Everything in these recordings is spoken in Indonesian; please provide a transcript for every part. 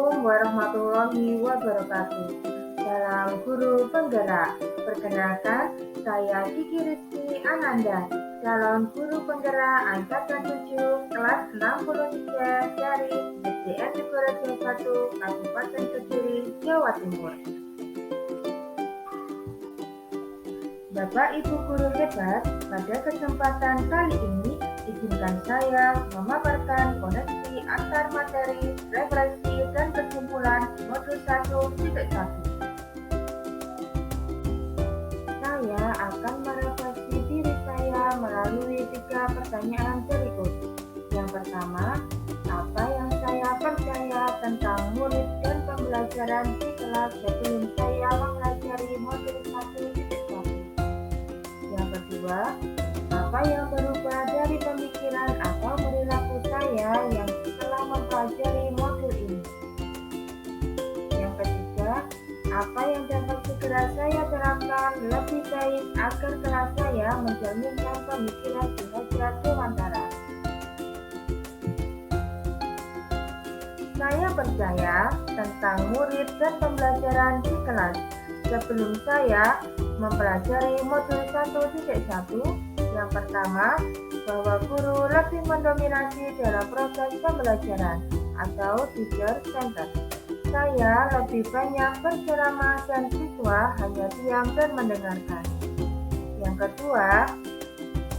Assalamualaikum warahmatullahi wabarakatuh. Salam Guru Penggerak. Perkenalkan, saya Kiki Rizky Ananda, calon Guru Penggerak Angkatan 7, kelas 63 dari SDN Negara 1, Kabupaten Kediri, Jawa Timur. Bapak Ibu guru hebat, pada kesempatan kali ini izinkan saya memaparkan koneksi antar materi, referensi, dan kesimpulan modul 1.1. Saya akan merefleksi diri saya melalui 3 pertanyaan berikut. Yang pertama, apa yang saya percaya tentang murid dan pembelajaran di kelas sebelum saya mempelajari modul 1.1? Yang kedua, apa yang berubah dari pemikiran atau perilaku saya yang setelah mempelajari modul ini? Yang ketiga, apa yang dapat segera saya terapkan lebih baik agar kelas saya mencerminkan pemikiran Ki Hajar Dewantara? Saya percaya tentang murid dan pembelajaran di kelas sebelum saya mempelajari modul 1.1. Yang pertama, bahwa guru lebih mendominasi dalam proses pembelajaran atau teacher center. Saya lebih banyak berceramah dan siswa hanya diam dan mendengarkan. Yang kedua,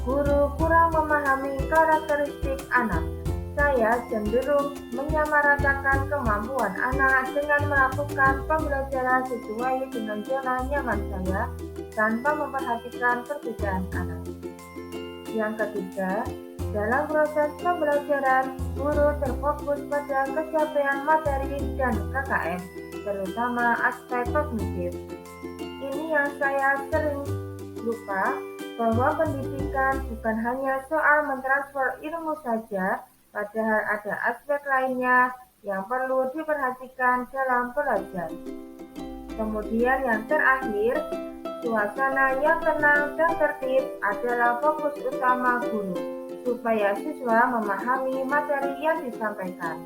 guru kurang memahami karakteristik anak. Saya cenderung menyamaratakan kemampuan anak dengan melakukan pembelajaran sesuai dengan zona nyaman saya tanpa memperhatikan perbedaan anak. Yang ketiga, dalam proses pembelajaran, guru terfokus pada capaian materi dan KKM, terutama aspek kognitif. Ini yang saya sering lupa, bahwa pendidikan bukan hanya soal mentransfer ilmu saja, padahal ada aspek lainnya yang perlu diperhatikan dalam belajar. Kemudian yang terakhir, suasana yang tenang dan tertib adalah fokus utama guru, supaya siswa memahami materi yang disampaikan.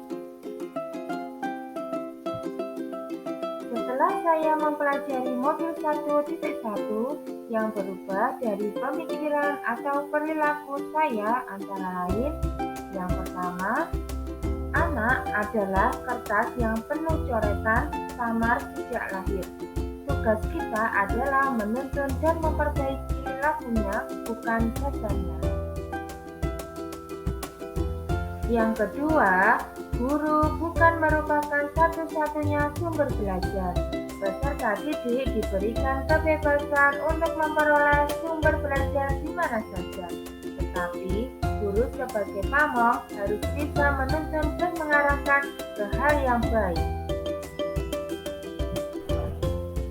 Setelah saya mempelajari modul 1.1 yang berubah dari pemikiran atau perilaku saya antara lain, yang pertama, anak adalah kertas yang penuh coretan samar sejak lahir. Tugas kita adalah menuntun dan memperbaiki lakunya, bukan dasarnya. Yang kedua, guru bukan merupakan satu-satunya sumber belajar. Peserta didik diberikan kebebasan untuk memperoleh sumber belajar di mana saja. Tetapi, guru sebagai pamong harus bisa menuntun dan mengarahkan ke hal yang baik.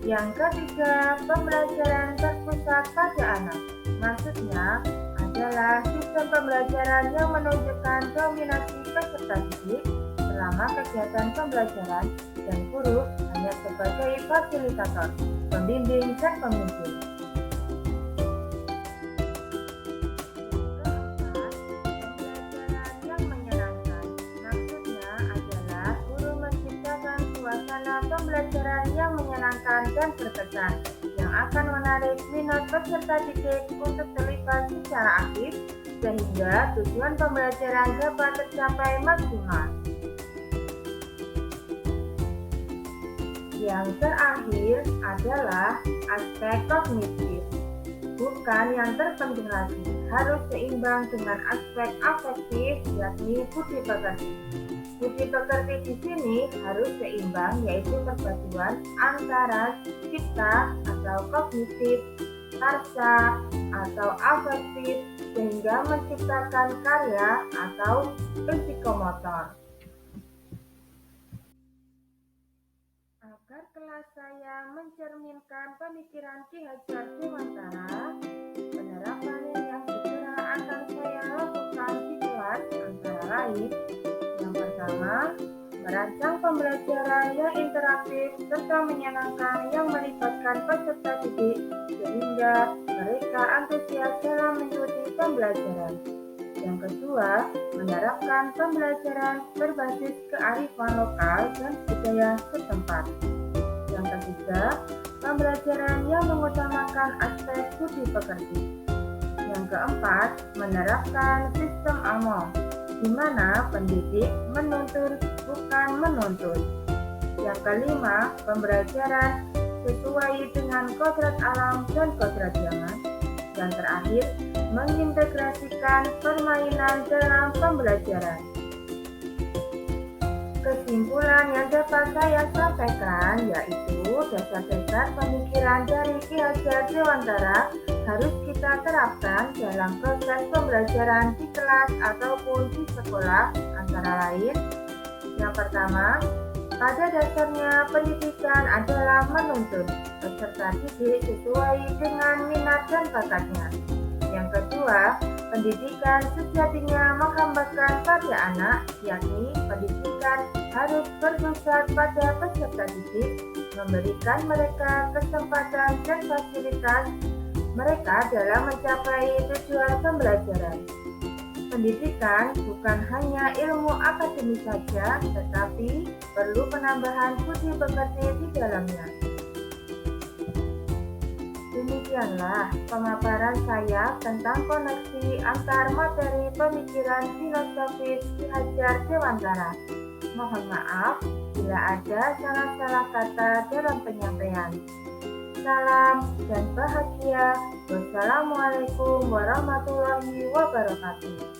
Yang ketiga, pembelajaran berpusat pada anak. Maksudnya adalah sistem pembelajaran yang menunjukkan dominasi peserta didik selama kegiatan pembelajaran dan guru hanya sebagai fasilitator, pembimbing, dan pemimpin. Pembelajaran yang menyenangkan dan berkesan yang akan menarik minat peserta didik untuk terlibat secara aktif sehingga tujuan pembelajaran dapat tercapai maksimal. Yang terakhir adalah aspek kognitif. Bukan yang terpenting lagi, harus seimbang dengan aspek afektif, yakni budi pekerti. Budi pekerti di sini harus seimbang, yaitu perpaduan antara cipta atau kognitif, karsa atau afektif, sehingga menciptakan karya atau psikomotor. Agar kelas saya mencerminkan pemikiran Ki Hajar Dewantara, penerapan yang segera akan saya lakukan di kelas antara lain: yang pertama, merancang pembelajaran yang interaktif serta menyenangkan yang melibatkan peserta didik sehingga mereka antusias dalam mengikuti pembelajaran. Yang kedua, menerapkan pembelajaran berbasis kearifan lokal dan budaya setempat. Yang ketiga, pembelajaran yang mengutamakan aspek budi pekerti. Yang keempat, menerapkan sistem AMO, di mana pendidik menuntun bukan menuntut. Yang kelima, pembelajaran sesuai dengan kodrat alam dan kodrat zaman. Yang terakhir, mengintegrasikan permainan dalam pembelajaran. Kesimpulan yang dapat saya sampaikan yaitu dasar-dasar pemikiran dari Ki Hajar Dewantara harus kita terapkan dalam proses pembelajaran di kelas ataupun di sekolah, antara lain. Yang pertama, pada dasarnya pendidikan adalah menuntun peserta didik sesuai dengan minat dan bakatnya. Yang kedua, pendidikan sejatinya menghambakan pada anak, yakni pendidikan harus berpusat pada peserta didik, memberikan mereka kesempatan dan fasilitas mereka dalam mencapai tujuan pembelajaran. Pendidikan bukan hanya ilmu akademis saja, tetapi perlu penambahan budi pekerti di dalamnya. Demikianlah pemaparan saya tentang koneksi antar materi pemikiran filosofis Ki Hajar Dewantara. Mohon maaf bila ada salah-salah kata dalam penyampaian. Salam dan bahagia. Wassalamualaikum warahmatullahi wabarakatuh.